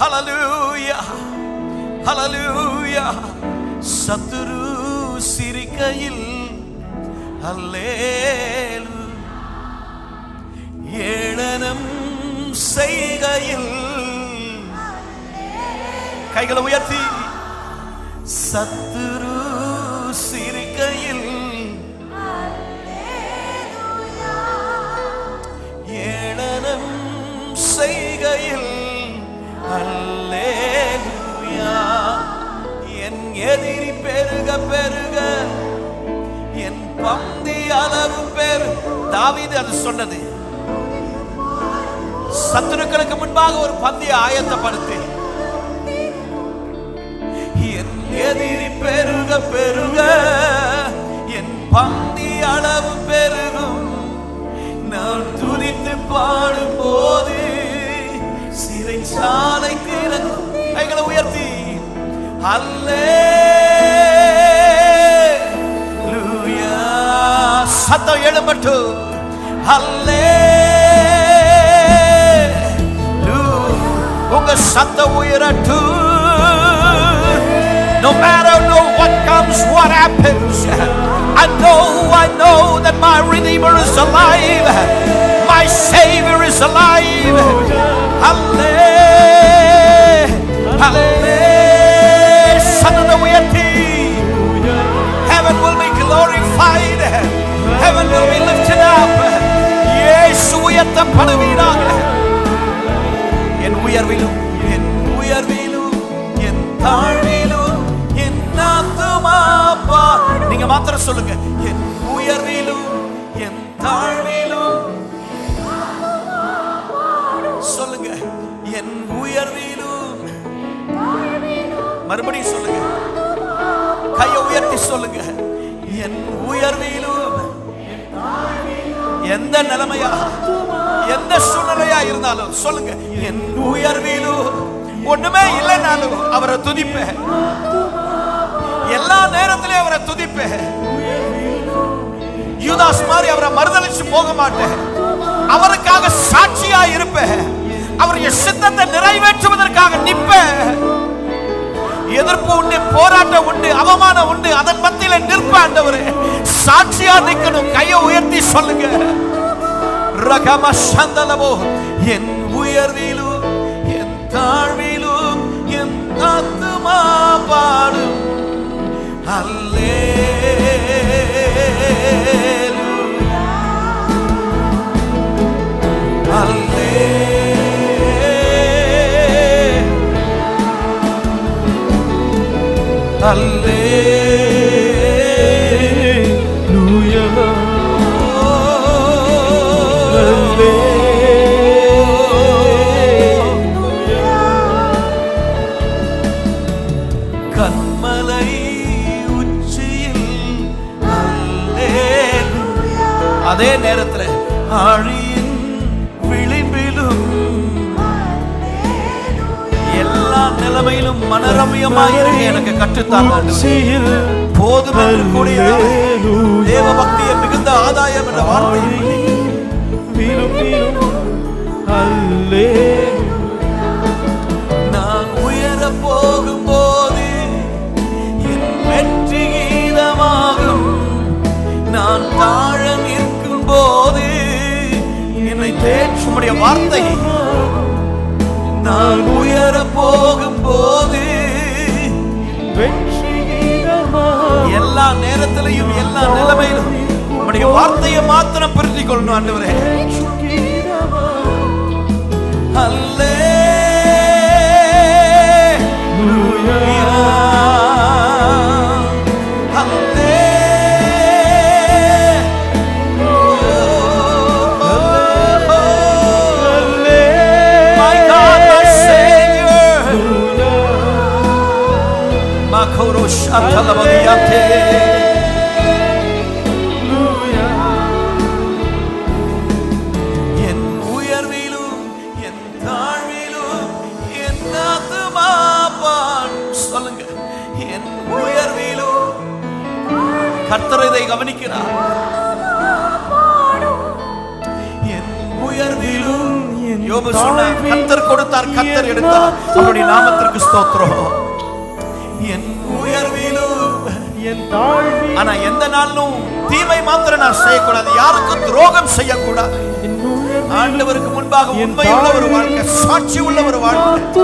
ஹல்லேலூயா ஹல்லேலூயா. சத்துரு சிரிக்கையில் அல்லேலூயா, ஏளனம் செய்கையில் கைகளை உயர்த்தி சத்துரு சிரிக்கையில் ஏளனம் செய்கையில் அல்லேலூயா. என் எதிரி பெருக பெருக என் பந்தி அளவு பெரு. தாவீது அது சொன்னது. சத்துருக்களுக்கு முன்பாக ஒரு பந்தியை ஆயத்தப்படுத்தி என் எதிரி பெருக பெருக என் பந்தி அளவு பெருகும். நான் துதித்து பாடும் போது சிறைச்சாலைக்கு இறங்கும். கைகளை உயர்த்தி அல்லேலூயா. சத்தம் எழும்பட்டும். அல்லேலூயா. உங்க சத்தம் உயரட்டும். No matter what comes, what happens, I know that my Redeemer is alive. My Savior is alive. Hallelujah. Hallelujah. Suddenly we are heaven will be glorified. Heaven will be lifted up. Yesu உயர்த்தப்படுவீராக. என் உயர்விலும் என் தாழ்விலும் என் ஆத்துமா பாடும். நீங்க மாத்திரம் சொல்லுங்க. என் உயர்விலும் என் தாழ்விலும் சொல்லுங்க. என் உயர்விலும் மறுபடியும் சொல்லுங்க. கையை உயர்த்தி சொல்லுங்க. என் உயர்விலும் எந்த நிலைமையா எந்த சூழ்நிலையா இருந்தாலும் சொல்லுங்க. என் உயர்விலும் ஒண்ணுமே இல்லைனாலும் அவரை துதிப்பேன். எல்லா நேரத்திலும் அவரை துதிப்பேன். யூதாஸ் மாதிரி அவரை மறுதலிச்சு போக மாட்டேன். அவருக்காக சாட்சியா இருப்பேன். அவருடைய சித்தத்தை நிறைவேற்றுவதற்காக நிற்பேன். எதிர்ப்பு உண்டு, போராட்டம் உண்டு, அவமானம் உண்டு, அதன் மத்தியில நிற்ப ஆண்டவரே. சாட்சியா நிக்கணும். கையை உயர்த்தி சொல்லுங்க. ரகம சந்தலமோ. என் உயர்விலும் என் தாழ்விலும் என் ஆத்துமா பாடும். அல்லேலூயா அல்லேலூயா அல்லேலூயா. கண்மலை உச்சியில் அல்லேலூயா. அதே நேரத்தில் ஆழியின் விளிம்பிலும் எல்லா நிலைமையிலும் மனரமியமாயிருக்க எனக்கு கற்றுத்தாங்க. போதும் என்று கூடிய தேவ பக்தியை மிகுந்த ஆதாயம் என்ற வார்த்தை. நான் உயர போகும்போது என் வெற்றி கீதமாகும். நான் தாழ நிற்கும் போது என்னை தேற்றுமுடைய வார்த்தை. நான் உயர போகும்போது எல்லா நேரத்திலையும் எல்லா நிலைமையிலும் உம்முடைய வார்த்தையை மாத்திரம் பெருத்திக் கொள்ளணும் ஆண்டவரே. அல்லேலூயா என் உயர்விலும் என் தாழ்விலும் என் ஆத்துமா பாடும். சொல்லுங்க. என் உயர்விலும் கர்த்தர் இதை கவனிக்கிறார். என் உயர்விலும் என் யோபு சொன்னார், கர்த்தர் கொடுத்தார், கர்த்தர் எடுத்தார். அவருடைய நாமத்திற்கு ஸ்தோத்திரம். என் உயர்விலும் என் தாழ்விலும், ஆனா எந்த நாளும் தீமை மாத்திரம் நான் செய்யக்கூடாது, யாருக்கும் துரோகம் செய்யக்கூடாது. ஆண்டவருக்கு முன்பாக உண்மையுள்ள ஒரு வாழ்க்கை, சாட்சி உள்ள ஒரு வாழ்க்கை.